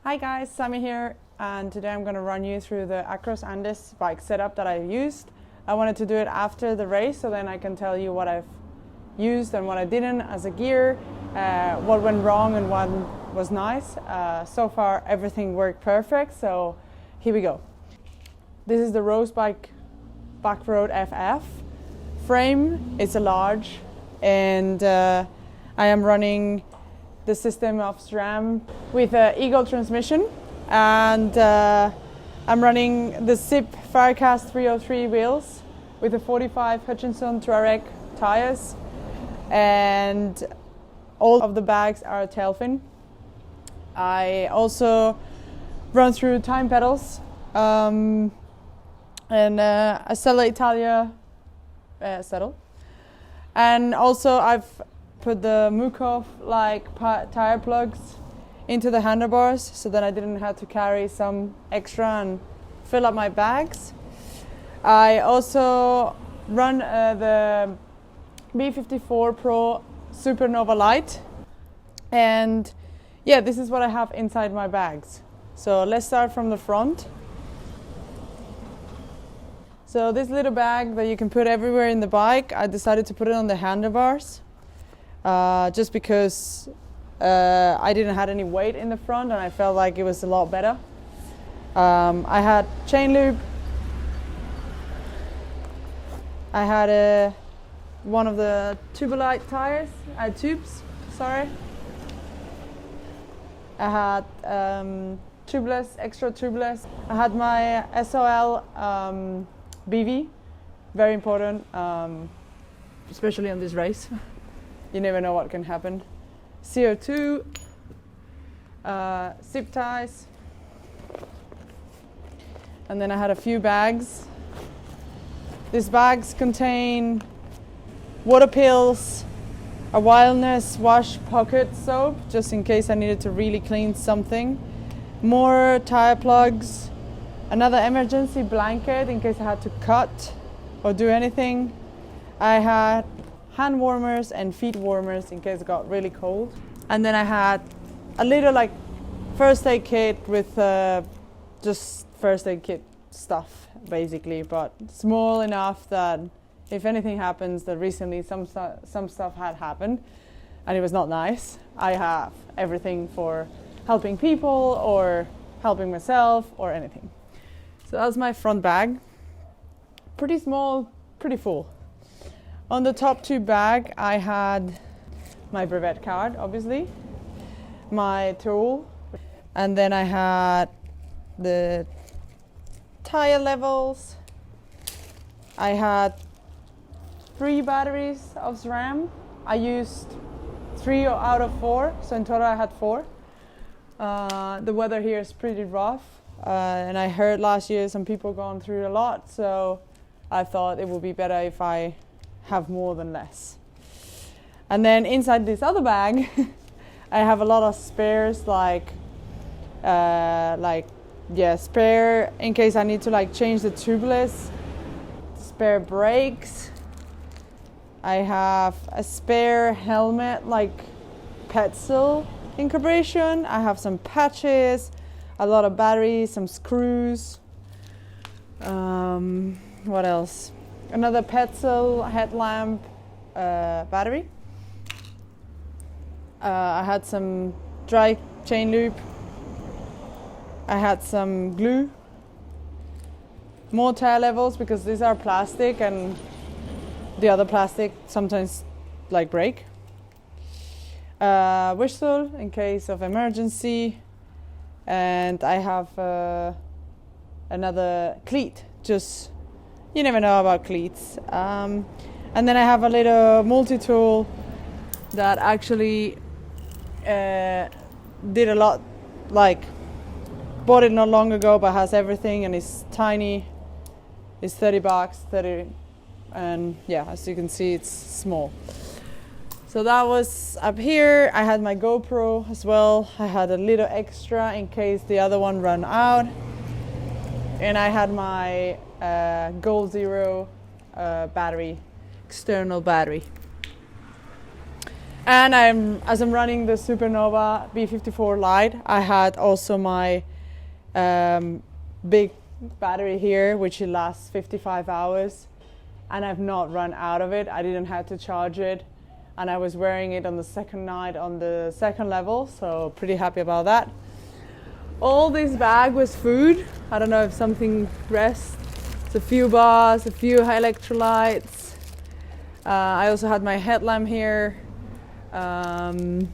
Hi guys, Sami here, and today I'm going to run you through the Across Andes bike setup that I used. I wanted to do it after the race so then I can tell you what I've used and what I didn't as a gear, what went wrong and what was nice. So far everything worked perfect, so here we go. This is the Rose Bike Backroad FF. Frame is a large, and I am running the system of Sram with an Eagle transmission, and I'm running the Zipp Firecast 303 wheels with the 45 Hutchinson Touareg tires, and all of the bags are Tailfin. I also run through time pedals and a Stella Italia saddle, and also I've put the Mukov tire plugs into the handlebars so that I didn't have to carry some extra and fill up my bags. I also run the B54 Pro Supernova Light, and yeah, this is what I have inside my bags. So let's start from the front. So this little bag that you can put everywhere in the bike, I decided to put it on the handlebars. Just because I didn't have any weight in the front and I felt like it was a lot better. I had chain loop. I had one of the Tubolite tires. I had tubes, sorry. I had tubeless, extra tubeless. I had my SOL BV, very important, especially on this race. You never know what can happen. CO2, zip ties, and then I had a few bags. These bags contain water pills, a wildness wash pocket soap, just in case I needed to really clean something, more tire plugs, another emergency blanket in case I had to cut or do anything. I had hand warmers and feet warmers in case it got really cold. And then I had a little first aid kit with just first aid kit stuff basically, but small enough that if anything happens, that recently some stuff had happened and it was not nice. I have everything for helping people or helping myself or anything. So that's my front bag. Pretty small, pretty full. On the top two bag, I had my brevet card, obviously, my tool, and then I had the tire levels. I had 3 batteries of SRAM. I used 3 out of 4, so in total I had 4. The weather here is pretty rough, and I heard last year some people gone through a lot, so I thought it would be better if I have more than less. And then inside this other bag I have a lot of spares, spare in case I need to change the tubeless, spare brakes. I have a spare helmet, pencil incorporation. I have some patches, a lot of batteries, some screws. What else? Another Petzl headlamp battery. I had some dry chain loop. I had some glue. More tire levels because these are plastic and the other plastic sometimes break. Whistle in case of emergency. And I have another cleat, just you never know about cleats. And then I have a little multi-tool that actually did a lot, bought it not long ago but has everything and it's tiny. It's $30, and yeah, as you can see it's small. So that was up here. I had my GoPro as well. I had a little extra in case the other one ran out. And I had my Goal Zero battery, external battery. And as I'm running the Supernova B54 Lite, I had also my big battery here, which it lasts 55 hours. And I've not run out of it. I didn't have to charge it. And I was wearing it on the second night on the second level, so pretty happy about that. All this bag was food. I don't know if something rests. It's a few bars, a few electrolytes. I also had my headlamp here. And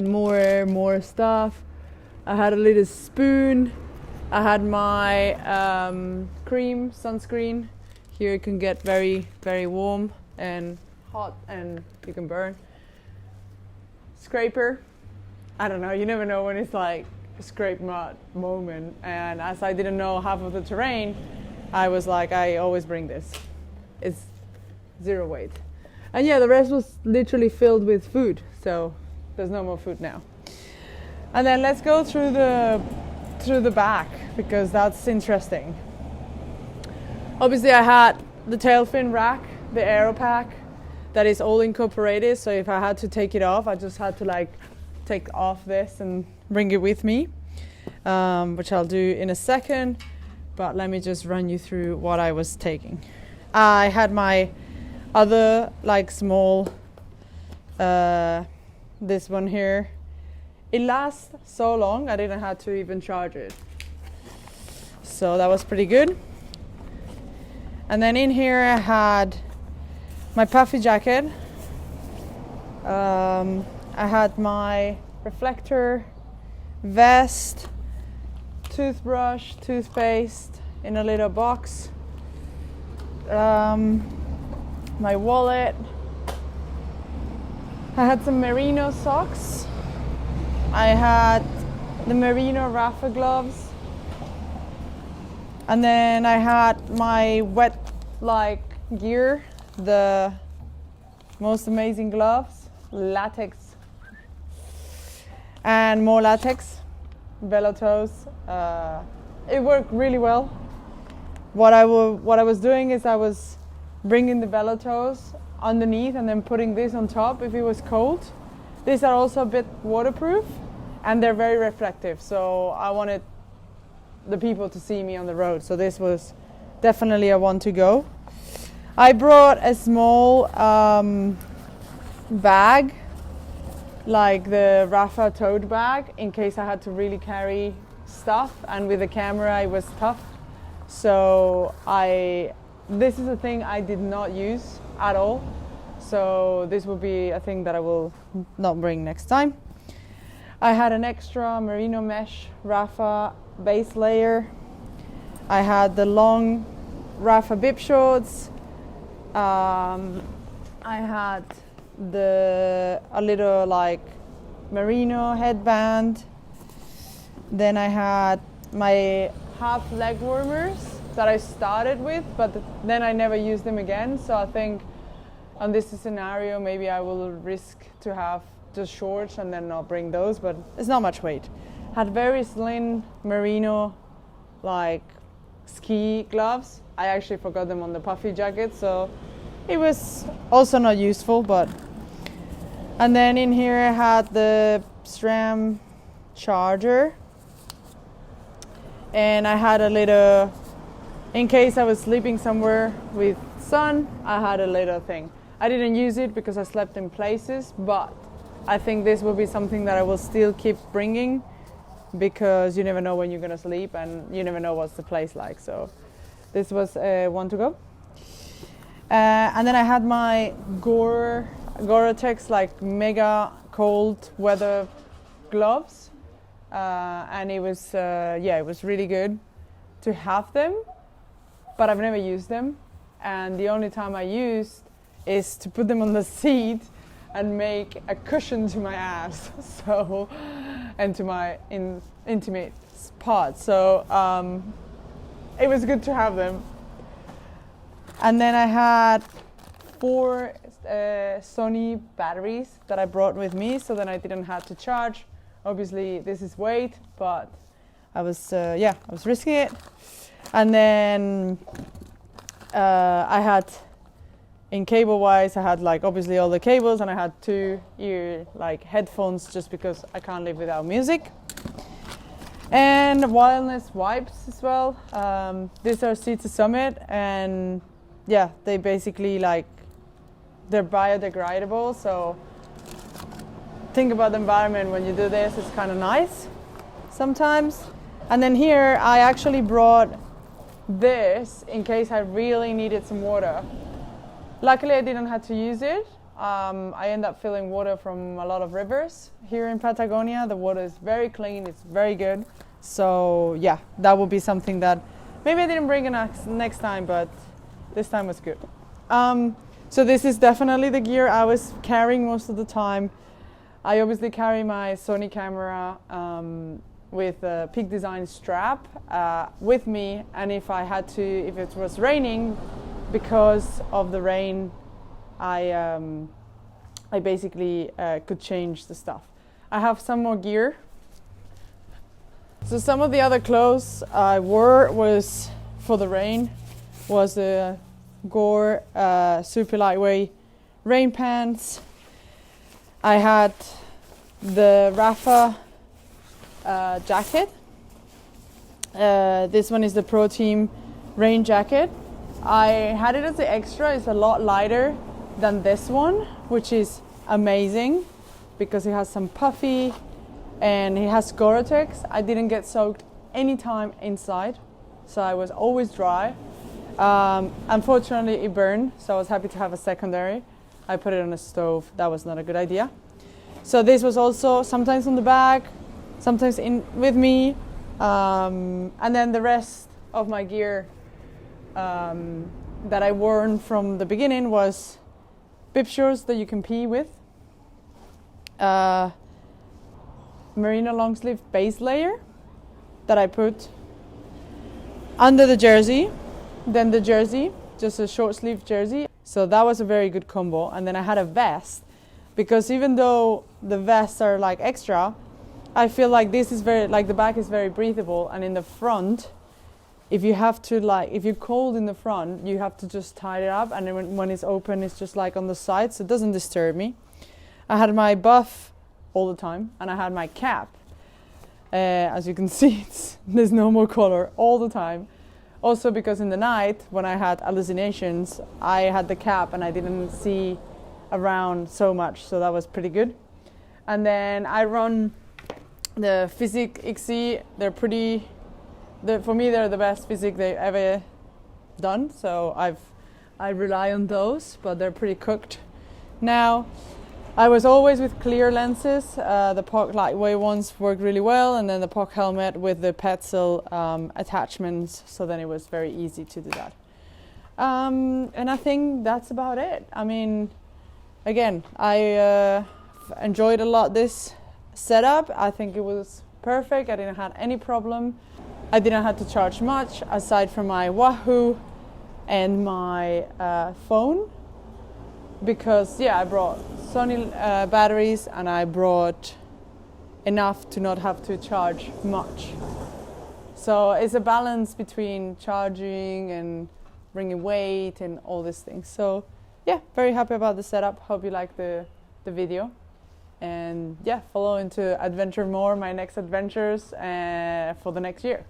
more stuff. I had a little spoon. I had my cream, sunscreen. Here it can get very, very warm and hot and you can burn. Scraper. I don't know, you never know when it's like a scrape mud moment. And as I didn't know half of the terrain, I was like, I always bring this. It's 0 weight. And yeah, the rest was literally filled with food, so there's no more food now. And then let's go through the back, because that's interesting. Obviously I had the Tailfin rack, the aero pack, that is all incorporated, so if I had to take it off, I just had to like take off this and bring it with me, which I'll do in a second, but let me just run you through what I was taking. I had my other like small this one here. It lasts so long I didn't have to even charge it, so that was pretty good. And then in here I had my puffy jacket. I had my reflector, vest, toothbrush, toothpaste in a little box, my wallet. I had some merino socks. I had the merino Rapha gloves. And then I had my wet like gear, the most amazing gloves, latex, and more latex, velo toes. It worked really well. What I was doing is I was bringing the velo toes underneath and then putting this on top if it was cold. These are also a bit waterproof and they're very reflective, so I wanted the people to see me on the road, so this was definitely a one to go. I brought a small bag, like the Rapha tote bag, in case I had to really carry stuff, and with the camera it was tough. So this is a thing I did not use at all, so this will be a thing that I will not bring next time. I had an extra merino mesh Rapha base layer. I had the long Rapha bib shorts. I had a little like merino headband. Then I had my half leg warmers that I started with, but then I never used them again. So I think on this scenario, maybe I will risk to have just shorts and then not bring those, but it's not much weight. Had very slim merino like ski gloves. I actually forgot them on the puffy jacket, so it was also not useful. But and then in here I had the Sram charger, and I had a little, in case I was sleeping somewhere with sun, I had a little thing. I didn't use it because I slept in places, but I think this will be something that I will still keep bringing, because you never know when you're gonna sleep and you never know what's the place like. So this was one to go. And then I had my Gore-Tex like mega cold weather gloves, and it was it was really good to have them, but I've never used them, and the only time I used is to put them on the seat and make a cushion to my ass, so, and to my intimate part. So it was good to have them. And then I had 4 Sony batteries that I brought with me, so then I didn't have to charge. Obviously this is weight, but I was risking it. And then I had in cable wise, I had like obviously all the cables, and I had 2 ear like headphones just because I can't live without music. And wireless wipes as well. These are C2 Summit, and yeah, they basically like, they're biodegradable, so think about the environment when you do this. It's kind of nice sometimes. And then here I actually brought this in case I really needed some water. Luckily I didn't have to use it. I end up filling water from a lot of rivers here in Patagonia. The water is very clean, it's very good. So yeah, that would be something that maybe I didn't bring it next time, but this time was good. So this is definitely the gear I was carrying most of the time. I obviously carry my Sony camera with a Peak Design strap with me, and if it was raining, because of the rain, I basically could change the stuff. I have some more gear. So some of the other clothes I wore was for the rain, was the Gore super lightweight rain pants. I had the Rapha jacket. This one is the Pro Team rain jacket. I had it as an extra. It's a lot lighter than this one, which is amazing because it has some puffy and it has Gore-Tex. I didn't get soaked any time inside, so I was always dry. Unfortunately it burned, so I was happy to have a secondary. I put it on a stove. That was not a good idea. So this was also sometimes on the back, sometimes in with me, and then the rest of my gear that I worn from the beginning was bib shorts that you can pee with, merino long sleeve base layer that I put under the jersey, then the jersey, just a short sleeve jersey. So that was a very good combo. And then I had a vest, because even though the vests are like extra, I feel like this is very, like the back is very breathable, and in the front, if you have to like, if you're cold in the front, you have to just tie it up, and then when it's open, it's just like on the side, so it doesn't disturb me. I had my buff all the time, and I had my cap. As you can see, there's no more color all the time. Also because in the night, when I had hallucinations, I had the cap and I didn't see around so much, so that was pretty good. And then I run the Fizik XC. They're pretty, for me they're the best Fizik they've ever done, so I rely on those, but they're pretty cooked now. I was always with clear lenses. The POC lightweight ones worked really well, and then the POC helmet with the Petzl attachments, so then it was very easy to do that. And I think that's about it. I mean, again, I enjoyed a lot this setup. I think it was perfect. I didn't have any problem. I didn't have to charge much aside from my Wahoo and my phone, because yeah, I brought Sony batteries, and I brought enough to not have to charge much. So it's a balance between charging and bringing weight and all these things. So yeah, very happy about the setup. Hope you like the video, and yeah, follow into adventure more, my next adventures for the next year.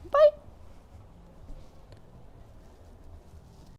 Bye.